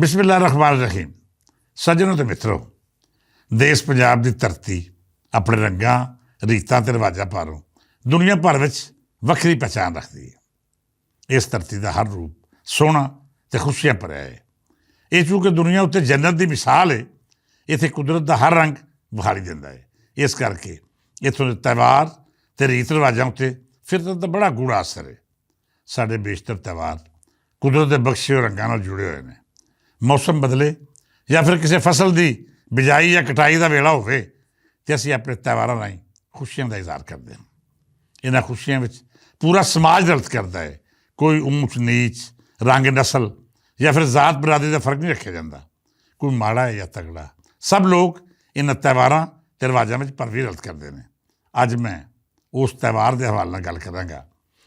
ਬਿਸਮਿਲ੍ਲਾਹਿਰ ਰਹਿਮਾਨਿਰ ਰਹੀਮ। ਸੱਜਣੋ ਤੇ ਮਿੱਤਰੋ, ਦੇਸ਼ ਪੰਜਾਬ ਦੀ ਧਰਤੀ ਆਪਣੇ ਰੰਗਾਂ, ਰੀਤਾਂ ਅਤੇ ਰਿਵਾਜਾਂ ਭਾਰੋਂ ਦੁਨੀਆ ਭਰ ਵਿੱਚ ਵੱਖਰੀ ਪਹਿਚਾਣ ਰੱਖਦੀ ਹੈ। ਇਸ ਧਰਤੀ ਦਾ ਹਰ ਰੂਪ ਸੋਹਣਾ ਅਤੇ ਖੁਸ਼ੀਆਂ ਭਰਿਆ ਹੈ। ਇਹ ਚੂੰਕਿ ਦੁਨੀਆ ਉੱਤੇ ਜੰਨਤ ਦੀ ਮਿਸਾਲ ਹੈ, ਇੱਥੇ ਕੁਦਰਤ ਦਾ ਹਰ ਰੰਗ ਵਿਖਾਈ ਦਿੰਦਾ ਹੈ। ਇਸ ਕਰਕੇ ਇੱਥੋਂ ਦੇ ਤਿਉਹਾਰ ਅਤੇ ਰੀਤ ਰਿਵਾਜਾਂ ਉੱਤੇ ਫਿਰਤ ਦਾ ਬੜਾ ਗੂੜਾ ਅਸਰ ਹੈ। ਸਾਡੇ ਬੇਸ਼ਤਰ ਤਿਉਹਾਰ ਕੁਦਰਤ ਦੇ ਬਖਸ਼ੇ ਹੋਏ ਰੰਗਾਂ ਨਾਲ ਜੁੜੇ ਹੋਏ ਨੇ। ਮੌਸਮ ਬਦਲੇ ਜਾਂ ਫਿਰ ਕਿਸੇ ਫਸਲ ਦੀ ਬਿਜਾਈ ਜਾਂ ਕਟਾਈ ਦਾ ਵੇਲਾ ਹੋਵੇ ਅਤੇ ਅਸੀਂ ਆਪਣੇ ਤਿਉਹਾਰਾਂ ਰਾਹੀਂ ਖੁਸ਼ੀਆਂ ਦਾ ਇਜ਼ਹਾਰ ਕਰਦੇ ਹਾਂ। ਇਹਨਾਂ ਖੁਸ਼ੀਆਂ ਵਿੱਚ ਪੂਰਾ ਸਮਾਜ ਰਲਤ ਕਰਦਾ ਹੈ। ਕੋਈ ਊਚ ਨੀਚ, ਰੰਗ, ਨਸਲ ਜਾਂ ਫਿਰ ਜ਼ਾਤ ਬਰਾਦਰੀ ਦਾ ਫਰਕ ਨਹੀਂ ਰੱਖਿਆ ਜਾਂਦਾ। ਕੋਈ ਮਾੜਾ ਹੈ ਜਾਂ ਤਗੜਾ, ਸਭ ਲੋਕ ਇਹਨਾਂ ਤਿਉਹਾਰਾਂ ਅਤੇ ਰਿਵਾਜਾਂ ਵਿੱਚ ਭਰਵੀਂ ਰਲਤ ਕਰਦੇ ਨੇ। ਅੱਜ ਮੈਂ ਉਸ ਤਿਉਹਾਰ ਦੇ ਹਵਾਲੇ ਨਾਲ ਗੱਲ ਕਰਾਂਗਾ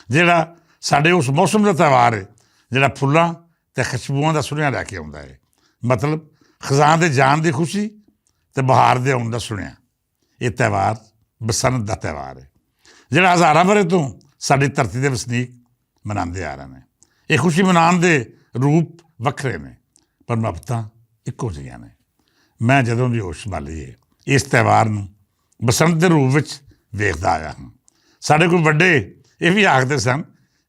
ਜਿਹੜਾ ਸਾਡੇ ਉਸ ਮੌਸਮ ਦਾ ਤਿਉਹਾਰ ਹੈ ਜਿਹੜਾ ਫੁੱਲਾਂ ਅਤੇ ਖੁਸ਼ਬੂਆਂ ਦਾ ਸੁਨੇਹਾ ਲੈ ਕੇ ਆਉਂਦਾ ਹੈ। ਮਤਲਬ ਖਜ਼ਾਨ ਦੇ ਜਾਣ ਦੀ ਖੁਸ਼ੀ ਅਤੇ ਬਹਾਰ ਦੇ ਆਉਣ ਦਾ ਸੁਨੇਹਾ। ਇਹ ਤਿਉਹਾਰ ਬਸੰਤ ਦਾ ਤਿਉਹਾਰ ਹੈ ਜਿਹੜਾ ਹਜ਼ਾਰਾਂ ਵਰ੍ਹੇ ਤੋਂ ਸਾਡੀ ਧਰਤੀ ਦੇ ਵਸਨੀਕ ਮਨਾਉਂਦੇ ਆ ਰਹੇ ਨੇ। ਇਹ ਖੁਸ਼ੀ ਮਨਾਉਣ ਦੇ ਰੂਪ ਵੱਖਰੇ ਨੇ ਪਰ ਮੁਹੱਬਤਾਂ ਇੱਕੋ ਜਿਹੀਆਂ ਨੇ। ਮੈਂ ਜਦੋਂ ਦੀ ਹੋਸ਼ ਸੰਭਾਲੀ ਹੈ ਇਸ ਤਿਉਹਾਰ ਨੂੰ ਬਸੰਤ ਦੇ ਰੂਪ ਵਿੱਚ ਵੇਖਦਾ ਆਇਆ ਹਾਂ। ਸਾਡੇ ਕੋਲ ਵੱਡੇ ਇਹ ਵੀ ਆਖਦੇ ਸਨ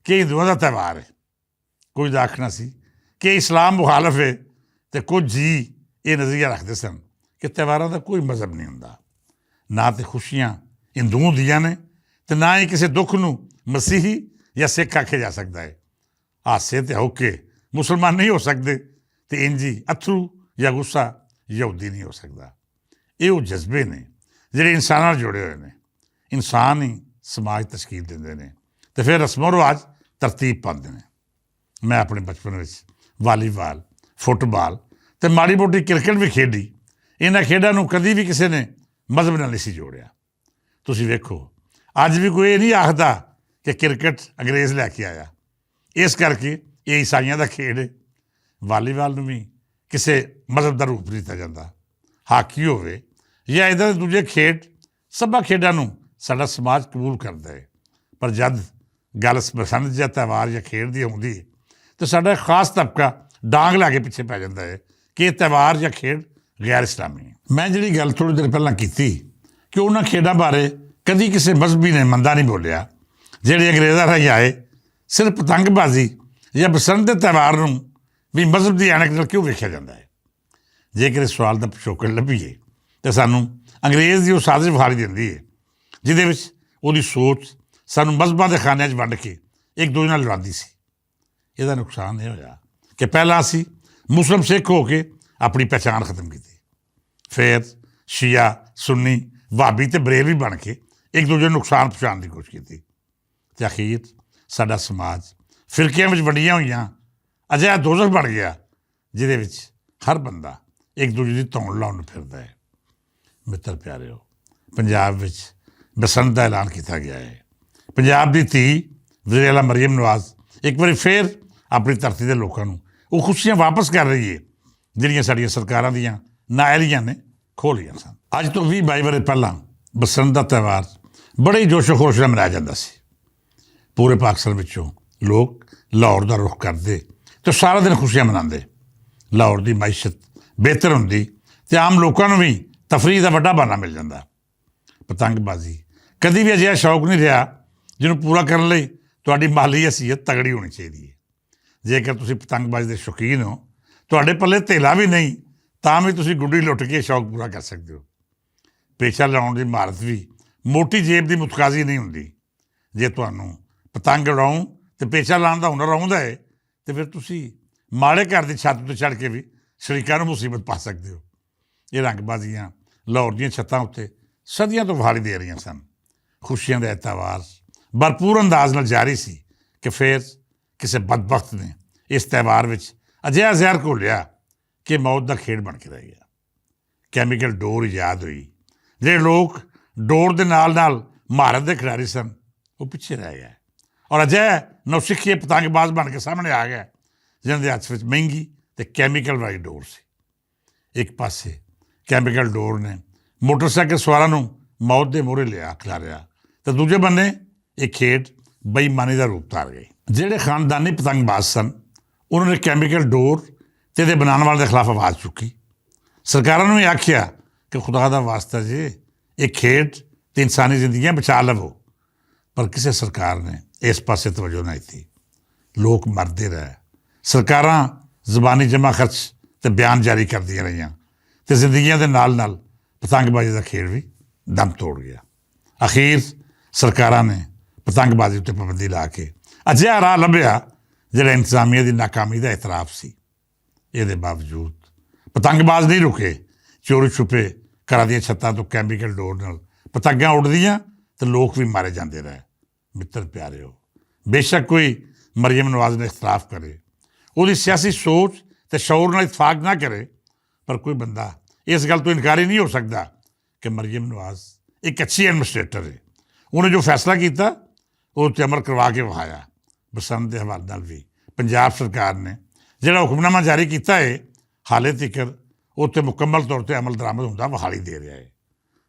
ਕਿ ਹਿੰਦੂਆਂ ਦਾ ਤਿਉਹਾਰ ਹੈ। ਕੁਝ ਦਾ ਆਖਣਾ ਸੀ ਕਿ ਇਸਲਾਮ ਮੁਖਾਲਫ ਹੈ ਅਤੇ ਕੁਝ ਜੀ ਇਹ ਨਜ਼ਰੀਆ ਰੱਖਦੇ ਸਨ ਕਿ ਤਿਉਹਾਰਾਂ ਦਾ ਕੋਈ ਮਜ਼ਹਬ ਨਹੀਂ ਹੁੰਦਾ। ਨਾ ਤਾਂ ਖੁਸ਼ੀਆਂ ਹਿੰਦੂਆਂ ਦੀਆਂ ਨੇ ਅਤੇ ਨਾ ਹੀ ਕਿਸੇ ਦੁੱਖ ਨੂੰ ਮਸੀਹੀ ਜਾਂ ਸਿੱਖ ਆਖਿਆ ਜਾ ਸਕਦਾ ਹੈ। ਹਾਸੇ ਅਤੇ ਹੋਕੇ ਮੁਸਲਮਾਨ ਨਹੀਂ ਹੋ ਸਕਦੇ ਅਤੇ ਇੰਜੀ ਅਥਰੂ ਜਾਂ ਗੁੱਸਾ ਯਹੂਦੀ ਨਹੀਂ ਹੋ ਸਕਦਾ। ਇਹ ਉਹ ਜਜ਼ਬੇ ਨੇ ਜਿਹੜੇ ਇਨਸਾਨਾਂ ਨਾਲ ਜੁੜੇ ਹੋਏ ਨੇ। ਇਨਸਾਨ ਹੀ ਸਮਾਜ ਤਸ਼ਕੀਲ ਦਿੰਦੇ ਨੇ ਅਤੇ ਫਿਰ ਰਸਮੋ ਰਿਵਾਜ ਤਰਤੀਬ ਪਾਉਂਦੇ ਨੇ। ਮੈਂ ਆਪਣੇ ਬਚਪਨ ਵਿੱਚ ਵਾਲੀਬਾਲ, ਫੁੱਟਬਾਲ ਅਤੇ ਮਾੜੀ ਮੋਟੀ ਕ੍ਰਿਕਟ ਵੀ ਖੇਡੀ। ਇਹਨਾਂ ਖੇਡਾਂ ਨੂੰ ਕਦੀ ਵੀ ਕਿਸੇ ਨੇ ਮਜ਼ਹਬ ਨਾਲ ਨਹੀਂ ਸੀ ਜੋੜਿਆ। ਤੁਸੀਂ ਵੇਖੋ ਅੱਜ ਵੀ ਕੋਈ ਇਹ ਨਹੀਂ ਆਖਦਾ ਕਿ ਕ੍ਰਿਕਟ ਅੰਗਰੇਜ਼ ਲੈ ਕੇ ਆਇਆ, ਇਸ ਕਰਕੇ ਇਹ ਈਸਾਈਆਂ ਦਾ ਖੇਡ ਹੈ। ਵਾਲੀਬਾਲ ਨੂੰ ਵੀ ਕਿਸੇ ਮਜ਼ਹਬ ਦਾ ਰੂਪ ਨਹੀਂ ਦਿੱਤਾ ਜਾਂਦਾ। ਹਾਕੀ ਹੋਵੇ ਜਾਂ ਇੱਦਾਂ ਦੇ ਦੂਜੇ ਖੇਡ, ਸਭਾ ਖੇਡਾਂ ਨੂੰ ਸਾਡਾ ਸਮਾਜ ਕਬੂਲ ਕਰਦਾ ਹੈ। ਪਰ ਜਦ ਗੱਲ ਬਸੰਤ ਜਾਂ ਤਿਉਹਾਰ ਜਾਂ ਖੇਡ ਦੀ ਆਉਂਦੀ ਹੈ ਤਾਂ ਸਾਡਾ ਖਾਸ ਤਬਕਾ ਡਾਂਗ ਲਾ ਕੇ ਪਿੱਛੇ ਪੈ ਜਾਂਦਾ ਹੈ ਕਿ ਇਹ ਤਿਉਹਾਰ ਜਾਂ ਖੇਡ ਗੈਰ ਇਸਲਾਮੀ ਹੈ। ਮੈਂ ਜਿਹੜੀ ਗੱਲ ਥੋੜ੍ਹੀ ਦੇਰ ਪਹਿਲਾਂ ਕੀਤੀ ਕਿ ਉਹਨਾਂ ਖੇਡਾਂ ਬਾਰੇ ਕਦੀ ਕਿਸੇ ਮਜ਼ਹਬੀ ਨੇ ਮੰਦਾ ਨਹੀਂ ਬੋਲਿਆ ਜਿਹੜੇ ਅੰਗਰੇਜ਼ਾਂ ਰਾਹੀਂ ਆਏ। ਸਿਰਫ ਪਤੰਗਬਾਜ਼ੀ ਜਾਂ ਬਸੰਤ ਦੇ ਤਿਉਹਾਰ ਨੂੰ ਵੀ ਮਜ਼ਹਬ ਦੀ ਐਨਕ ਨਾਲ ਕਿਉਂ ਵੇਖਿਆ ਜਾਂਦਾ ਹੈ? ਜੇਕਰ ਇਸ ਸਵਾਲ ਦਾ ਪਿਛੋਕੜ ਲੱਭੀਏ ਤਾਂ ਸਾਨੂੰ ਅੰਗਰੇਜ਼ ਦੀ ਉਹ ਸਾਜ਼ਿਸ਼ ਵਿਖਾਈ ਦਿੰਦੀ ਹੈ ਜਿਹਦੇ ਵਿੱਚ ਉਹਦੀ ਸੋਚ ਸਾਨੂੰ ਮਜ਼ਹਬਾਂ ਦੇ ਖਾਨਿਆਂ 'ਚ ਵੰਡ ਕੇ ਇੱਕ ਦੂਜੇ ਨਾਲ ਲੜਾਉਂਦੀ ਸੀ। ਇਹਦਾ ਨੁਕਸਾਨ ਇਹ ਹੋਇਆ ਕਿ ਪਹਿਲਾਂ ਅਸੀਂ ਮੁਸਲਿਮ ਸਿੱਖ ਹੋ ਕੇ ਆਪਣੀ ਪਹਿਚਾਣ ਖਤਮ ਕੀਤੀ, ਫਿਰ ਸ਼ੀਆ, ਸੁੰਨੀ, ਵਾਬੀ ਅਤੇ ਬਰੇਲਵੀ ਬਣ ਕੇ ਇੱਕ ਦੂਜੇ ਨੂੰ ਨੁਕਸਾਨ ਪਹੁੰਚਾਉਣ ਦੀ ਕੋਸ਼ਿਸ਼ ਕੀਤੀ ਅਤੇ ਅਖੀਰ ਸਾਡਾ ਸਮਾਜ ਫਿਰਕਿਆਂ ਵਿੱਚ ਵੰਡੀਆਂ ਹੋਈਆਂ ਅਜਿਹਾ ਦੋਜ਼ਖ ਬਣ ਗਿਆ ਜਿਹਦੇ ਵਿੱਚ ਹਰ ਬੰਦਾ ਇੱਕ ਦੂਜੇ ਦੀ ਧੌਣ ਲਾਉਣ ਨੂੰ ਫਿਰਦਾ ਹੈ। ਮਿੱਤਰ ਪਿਆਰਿਓ, ਪੰਜਾਬ ਵਿੱਚ ਬਸੰਤ ਦਾ ਐਲਾਨ ਕੀਤਾ ਗਿਆ ਹੈ। ਪੰਜਾਬ ਦੀ ਧੀ ਵਜ਼ੀਰ ਆਲਾ ਮਰੀਮ ਨਵਾਜ਼ ਇੱਕ ਵਾਰੀ ਫਿਰ ਆਪਣੀ ਧਰਤੀ ਦੇ ਲੋਕਾਂ ਨੂੰ ਉਹ ਖੁਸ਼ੀਆਂ ਵਾਪਸ ਕਰ ਰਹੀ ਹੈ ਜਿਹੜੀਆਂ ਸਾਡੀਆਂ ਸਰਕਾਰਾਂ ਦੀਆਂ ਨਾਅਹਿਲੀਆਂ ਨੇ ਖੋਹ ਲਈਆਂ ਸਨ। ਅੱਜ ਤੋਂ 20-22 ਵਰ੍ਹੇ ਪਹਿਲਾਂ ਬਸੰਤ ਦਾ ਤਿਉਹਾਰ ਬੜੇ ਹੀ ਜੋਸ਼ੋ ਖਰੋਸ਼ ਨਾਲ ਮਨਾਇਆ ਜਾਂਦਾ ਸੀ। ਪੂਰੇ ਪਾਕਿਸਤਾਨ ਵਿੱਚੋਂ ਲੋਕ ਲਾਹੌਰ ਦਾ ਰੁੱਖ ਕਰਦੇ ਅਤੇ ਸਾਰਾ ਦਿਨ ਖੁਸ਼ੀਆਂ ਮਨਾਉਂਦੇ। ਲਾਹੌਰ ਦੀ ਮਾਈਸ਼ਤ ਬਿਹਤਰ ਹੁੰਦੀ ਅਤੇ ਆਮ ਲੋਕਾਂ ਨੂੰ ਵੀ ਤਫਰੀਹ ਦਾ ਵੱਡਾ ਬਹਾਨਾ ਮਿਲ ਜਾਂਦਾ। ਪਤੰਗਬਾਜ਼ੀ ਕਦੀ ਵੀ ਅਜਿਹਾ ਸ਼ੌਕ ਨਹੀਂ ਰਿਹਾ ਜਿਹਨੂੰ ਪੂਰਾ ਕਰਨ ਲਈ ਤੁਹਾਡੀ ਮਾਲੀ ਹੈਸੀਅਤ ਤਗੜੀ ਹੋਣੀ ਚਾਹੀਦੀ ਹੈ। ਜੇਕਰ ਤੁਸੀਂ ਪਤੰਗਬਾਜ਼ੀ ਦੇ ਸ਼ੌਕੀਨ ਹੋ, ਤੁਹਾਡੇ ਪੱਲੇ ਧੇਲਾ ਵੀ ਨਹੀਂ, ਤਾਂ ਵੀ ਤੁਸੀਂ ਗੁੱਡੀ ਲੁੱਟ ਕੇ ਸ਼ੌਕ ਪੂਰਾ ਕਰ ਸਕਦੇ ਹੋ। ਪੇਸ਼ਾ ਲਾਉਣ ਦੀ ਮਹਾਰਤ ਵੀ ਮੋਟੀ ਜੇਬ ਦੀ ਮੁਤਕਾਜ਼ੀ ਨਹੀਂ ਹੁੰਦੀ। ਜੇ ਤੁਹਾਨੂੰ ਪਤੰਗ ਉਡਾਉਣ ਅਤੇ ਪੇਸ਼ਾ ਲਾਉਣ ਦਾ ਹੁਨਰ ਆਉਂਦਾ ਹੈ ਤਾਂ ਫਿਰ ਤੁਸੀਂ ਮਾੜੇ ਘਰ ਦੀ ਛੱਤ ਉੱਤੇ ਚੜ੍ਹ ਕੇ ਵੀ ਸ਼ਰੀਕਾਂ ਨੂੰ ਮੁਸੀਬਤ ਪਾ ਸਕਦੇ ਹੋ। ਇਹ ਰੰਗਬਾਜ਼ੀਆਂ ਲਾਹੌਰ ਦੀਆਂ ਛੱਤਾਂ ਉੱਤੇ ਸਦੀਆਂ ਤੋਂ ਵਿਖਾਈ ਦੇ ਰਹੀਆਂ ਸਨ। ਖੁਸ਼ੀਆਂ ਦਾ ਇਹ ਤਿਉਹਾਰ ਭਰਪੂਰ ਅੰਦਾਜ਼ ਨਾਲ ਜਾਰੀ ਸੀ ਕਿ ਫਿਰ ਕਿਸੇ ਬਦਬਖਤ ਨੇ ਇਸ ਤਿਉਹਾਰ ਵਿੱਚ ਅਜਿਹਾ ਜ਼ਹਿਰ ਘੋਲਿਆ ਕਿ ਮੌਤ ਦਾ ਖੇਡ ਬਣ ਕੇ ਰਹਿ ਗਿਆ। ਕੈਮੀਕਲ ਡੋਰ ਯਾਦ ਹੋਈ। ਜਿਹੜੇ ਲੋਕ ਡੋਰ ਦੇ ਨਾਲ ਨਾਲ ਮਹਾਰਤ ਦੇ ਖਿਡਾਰੀ ਸਨ ਉਹ ਪਿੱਛੇ ਰਹਿ ਗਏ ਔਰ ਅਜਿਹਾ ਨੌਸਿੱਖੇ ਪਤੰਗਬਾਜ਼ ਬਣ ਕੇ ਸਾਹਮਣੇ ਆ ਗਿਆ ਜਿਹਨਾਂ ਦੇ ਹੱਥ ਵਿੱਚ ਮਹਿੰਗੀ ਅਤੇ ਕੈਮੀਕਲ ਵਾਲੀ ਡੋਰ ਸੀ। ਇੱਕ ਪਾਸੇ ਕੈਮੀਕਲ ਡੋਰ ਨੇ ਮੋਟਰਸਾਈਕਲ ਸਵਾਰਾਂ ਨੂੰ ਮੌਤ ਦੇ ਮੂਹਰੇ ਲਿਆ ਖਿਲਾਰਿਆ ਅਤੇ ਦੂਜੇ ਬੰਨੇ ਇਹ ਖੇਡ ਬੇਈਮਾਨੀ ਦਾ ਰੂਪ ਧਾਰ ਗਈ। ਜਿਹੜੇ ਖਾਨਦਾਨੀ ਪਤੰਗਬਾਜ਼ ਸਨ ਉਹਨਾਂ ਨੇ ਕੈਮੀਕਲ ਡੋਰ ਤੇ ਇਹਦੇ ਬਣਾਉਣ ਵਾਲੇ ਦੇ ਖਿਲਾਫ ਆਵਾਜ਼ ਚੁੱਕੀ। ਸਰਕਾਰਾਂ ਨੂੰ ਵੀ ਆਖਿਆ ਕਿ ਖੁਦਾ ਦਾ ਵਾਸਤਾ ਜੇ ਇਹ ਖੇਡ ਤੇ ਇਨਸਾਨੀ ਜ਼ਿੰਦਗੀਆਂ ਬਚਾ ਲਵੋ, ਪਰ ਕਿਸੇ ਸਰਕਾਰ ਨੇ ਇਸ ਪਾਸੇ ਤਵੱਜੋ ਨਾ ਦਿੱਤੀ। ਲੋਕ ਮਰਦੇ ਰਹੇ। ਸਰਕਾਰਾਂ ਜ਼ਬਾਨੀ ਜਮ੍ਹਾਂ ਖਰਚ ਤੇ ਬਿਆਨ ਜਾਰੀ ਕਰਦੀਆਂ ਰਹੀਆਂ ਤੇ ਜ਼ਿੰਦਗੀਆਂ ਦੇ ਨਾਲ ਨਾਲ ਪਤੰਗਬਾਜ਼ੀ ਦਾ ਖੇਡ ਵੀ ਦਮ ਤੋੜ ਗਿਆ। ਅਖੀਰ ਸਰਕਾਰਾਂ ਨੇ ਪਤੰਗਬਾਜ਼ੀ ਉੱਤੇ ਪਾਬੰਦੀ ਲਾ ਕੇ ਅਜਿਹਾ ਰਾਹ ਲੱਭਿਆ ਜਿਹੜਾ ਇੰਤਜ਼ਾਮੀਆ ਦੀ ਨਾਕਾਮੀ ਦਾ ਇਤਰਾਫ ਸੀ। ਇਹਦੇ ਬਾਵਜੂਦ ਪਤੰਗਬਾਜ਼ ਨਹੀਂ ਰੁਕੇ। ਚੋਰੀ ਛੁਪੇ ਘਰਾਂ ਦੀਆਂ ਛੱਤਾਂ ਤੋਂ ਕੈਮੀਕਲ ਡੋਰ ਨਾਲ ਪਤੰਗਾਂ ਉੱਡਦੀਆਂ ਤੇ ਲੋਕ ਵੀ ਮਾਰੇ ਜਾਂਦੇ ਰਹੇ। ਮਿੱਤਰ ਪਿਆਰਿਓ, ਬੇਸ਼ੱਕ ਕੋਈ ਮਰੀਮ ਨਵਾਜ਼ ਨਾਲ ਇਖਤਲਾਫ ਕਰੇ, ਉਹਦੀ ਸਿਆਸੀ ਸੋਚ ਤੇ ਸ਼ੌਰ ਨਾਲ ਇਤਫਾਕ ਨਾ ਕਰੇ, ਪਰ ਕੋਈ ਬੰਦਾ ਇਸ ਗੱਲ ਤੋਂ ਇਨਕਾਰੀ ਨਹੀਂ ਹੋ ਸਕਦਾ ਕਿ ਮਰੀਮ ਨਵਾਜ਼ ਇੱਕ ਅੱਛੀ ਐਡਮਿਨਿਸਟ੍ਰੇਟਰ ਹੈ। ਉਹਨੇ ਜੋ ਫੈਸਲਾ ਕੀਤਾ ਉਹ 'ਤੇ ਅਮਲ ਕਰਵਾ ਕੇ ਵਿਖਾਇਆ। ਬਸੰਤ ਦੇ ਹਵਾਲੇ ਨਾਲ ਵੀ ਪੰਜਾਬ ਸਰਕਾਰ ਨੇ ਜਿਹੜਾ ਹੁਕਮਨਾਮਾ ਜਾਰੀ ਕੀਤਾ ਹੈ, ਹਾਲੇ ਤੱਕ ਉਹ 'ਤੇ ਮੁਕੰਮਲ ਤੌਰ 'ਤੇ ਅਮਲ ਦਰਾਮਦ ਹੁੰਦਾ ਵਿਖਾਈ ਦੇ ਰਿਹਾ ਹੈ।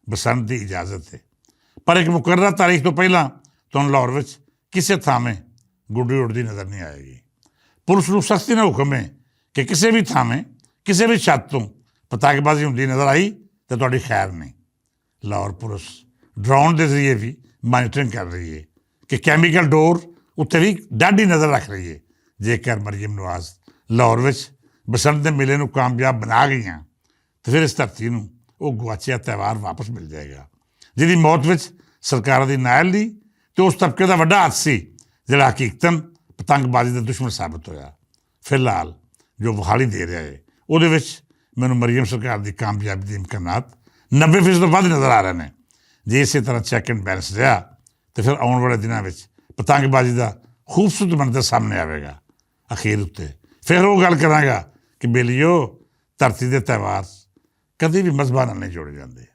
ਬਸੰਤ ਦੀ ਇਜਾਜ਼ਤ ਹੈ, ਪਰ ਇੱਕ ਮੁਕਰਰਾ ਤਾਰੀਖ ਤੋਂ ਪਹਿਲਾਂ ਤੁਹਾਨੂੰ ਲਾਹੌਰ ਵਿੱਚ ਕਿਸੇ ਥਾਵੇਂ ਗੁੱਡੀ ਉੱਡਦੀ ਨਜ਼ਰ ਨਹੀਂ ਆਏਗੀ। ਪੁਲਿਸ ਨੂੰ ਸਖਤੀ ਨਾਲ ਹੁਕਮ ਹੈ ਕਿ ਕਿਸੇ ਵੀ ਥਾਵੇਂ ਕਿਸੇ ਵੀ ਛੱਤ ਤੋਂ ਪਤੰਗਬਾਜ਼ੀ ਹੁੰਦੀ ਨਜ਼ਰ ਆਈ ਤਾਂ ਤੁਹਾਡੀ ਖੈਰ ਨਹੀਂ। ਲਾਹੌਰ ਪੁਲਿਸ ਡਰੋਨ ਦੇ ਜ਼ਰੀਏ ਵੀ ਮਾਨੀਟਰਿੰਗ ਕਰ ਰਹੀ ਹੈ ਕਿ ਕੈਮੀਕਲ ਡੋਰ ਉੱਤੇ ਵੀ ਡਾਢੀ ਨਜ਼ਰ ਰੱਖ ਰਹੀ ਹੈ। ਜੇਕਰ ਮਰੀਮ ਨਵਾਜ਼ ਲਾਹੌਰ ਵਿੱਚ ਬਸੰਤ ਦੇ ਮੇਲੇ ਨੂੰ ਕਾਮਯਾਬ ਬਣਾ ਗਈਆਂ ਤਾਂ ਫਿਰ ਇਸ ਧਰਤੀ ਨੂੰ ਉਹ ਗੁਆਚਿਆ ਤਿਉਹਾਰ ਵਾਪਸ ਮਿਲ ਜਾਏਗਾ, ਜਿਹਦੀ ਮੌਤ ਵਿੱਚ ਸਰਕਾਰਾਂ ਦੀ ਨਾਅਹਲੀ ਅਤੇ ਉਸ ਤਬਕੇ ਦਾ ਵੱਡਾ ਹੱਥ ਸੀ ਜਿਹੜਾ ਹਕੀਕਤਨ ਪਤੰਗਬਾਜ਼ੀ ਦਾ ਦੁਸ਼ਮਣ ਸਾਬਤ ਹੋਇਆ। ਫਿਲਹਾਲ ਜੋ ਵਿਖਾਈ ਦੇ ਰਿਹਾ ਹੈ ਉਹਦੇ ਵਿੱਚ ਮੈਨੂੰ ਮਰੀਮ ਸਰਕਾਰ ਦੀ ਕਾਮਯਾਬੀ ਦੇ ਇਮਕਾਨਾਤ 90% ਤੋਂ ਵੱਧ ਨਜ਼ਰ ਆ ਰਹੇ ਨੇ। ਜੇ ਇਸੇ ਤਰ੍ਹਾਂ ਚੈੱਕ ਐਂਡ ਬੈਲੈਂਸ ਰਿਹਾ ਤਾਂ ਫਿਰ ਆਉਣ ਵਾਲੇ ਦਿਨਾਂ ਵਿੱਚ ਪਤੰਗਬਾਜ਼ੀ ਦਾ ਖੂਬਸੂਰਤ ਮੰਜ਼ਰ ਸਾਹਮਣੇ ਆਵੇਗਾ। ਅਖੀਰ ਉੱਤੇ ਫਿਰ ਉਹ ਗੱਲ ਕਰਾਂਗਾ ਕਿ ਬੇਲੀਓ, ਧਰਤੀ ਦੇ ਤਿਉਹਾਰ ਕਦੇ ਵੀ ਮਜ਼ਹਬਾਂ ਨਾਲ ਨਹੀਂ ਜੋੜੇ ਜਾਂਦੇ,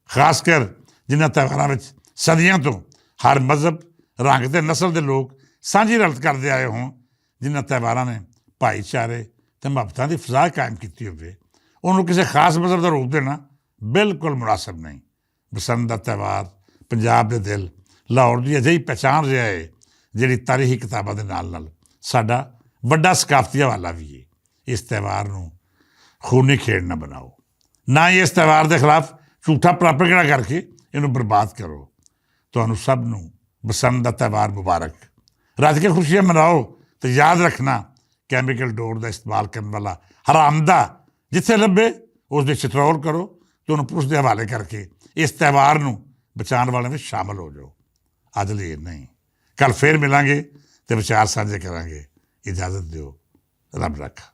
ਖਾਸ ਕਰ ਜਿਨ੍ਹਾਂ ਤਿਉਹਾਰਾਂ ਵਿੱਚ ਸਦੀਆਂ ਤੋਂ ਹਰ ਮਜ਼ਹਬ, ਰੰਗ ਤੇ ਨਸਲ ਦੇ ਲੋਕ ਸਾਂਝੀ ਰਲਤ ਕਰਦੇ ਆਏ ਹੋਣ। ਜਿਨ੍ਹਾਂ ਤਿਉਹਾਰਾਂ ਨੇ ਭਾਈਚਾਰੇ ਅਤੇ ਮੁਹੱਬਤਾਂ ਦੀ ਫਜ਼ਾ ਕਾਇਮ ਕੀਤੀ ਹੋਵੇ, ਉਹਨੂੰ ਕਿਸੇ ਖਾਸ ਮਜ਼ਹਬ ਦਾ ਰੂਪ ਦੇਣਾ ਬਿਲਕੁਲ ਮੁਨਾਸਬ ਨਹੀਂ। ਬਸੰਤ ਦਾ ਤਿਉਹਾਰ ਪੰਜਾਬ ਦੇ ਦਿਲ ਲਾਹੌਰ ਦੀ ਅਜਿਹੀ ਪਹਿਚਾਣ ਰਿਹਾ ਹੈ ਜਿਹੜੀ ਤਾਰੀਖੀ ਕਿਤਾਬਾਂ ਦੇ ਨਾਲ ਨਾਲ ਸਾਡਾ ਵੱਡਾ ਸਕਾਫਤੀ ਹਵਾਲਾ ਵੀ ਹੈ। ਇਸ ਤਿਉਹਾਰ ਨੂੰ ਖੂਨੀ ਖੇਡ ਨਾ ਬਣਾਓ, ਨਾ ਹੀ ਇਸ ਤਿਉਹਾਰ ਦੇ ਖਿਲਾਫ ਝੂਠਾ ਪ੍ਰਾਪਗੈਂਡਾ ਕਰਕੇ ਇਹਨੂੰ ਬਰਬਾਦ ਕਰੋ। ਤੁਹਾਨੂੰ ਸਭ ਨੂੰ ਬਸੰਤ ਦਾ ਤਿਉਹਾਰ ਮੁਬਾਰਕ। ਰੱਜ ਕੇ ਖੁਸ਼ੀਆਂ ਮਨਾਓ ਤੇ ਯਾਦ ਰੱਖਣਾ, ਕੈਮੀਕਲ ਡੋਰ ਦਾ ਇਸਤੇਮਾਲ ਕਰਨ ਵਾਲਾ ਹਰਾਮਦਾ ਜਿੱਥੇ ਲੱਭੇ ਉਸ ਦੇ ਚਿਤਰੌਲ ਕਰੋ ਅਤੇ ਉਹਨੂੰ ਪੁਲਿਸ ਦੇ ਹਵਾਲੇ ਕਰਕੇ ਇਸ ਤਿਉਹਾਰ ਨੂੰ ਬਚਾਉਣ ਵਾਲਿਆਂ ਵਿੱਚ ਸ਼ਾਮਲ ਹੋ ਜਾਓ। ਅੱਜ ਲਈ ਇੰਨਾ ਹੀ। ਕੱਲ੍ਹ ਫੇਰ ਮਿਲਾਂਗੇ ਅਤੇ ਵਿਚਾਰ ਸਾਂਝੇ ਕਰਾਂਗੇ। ਇਜਾਜ਼ਤ ਦਿਓ। ਰੱਬ ਰੱਖਾ।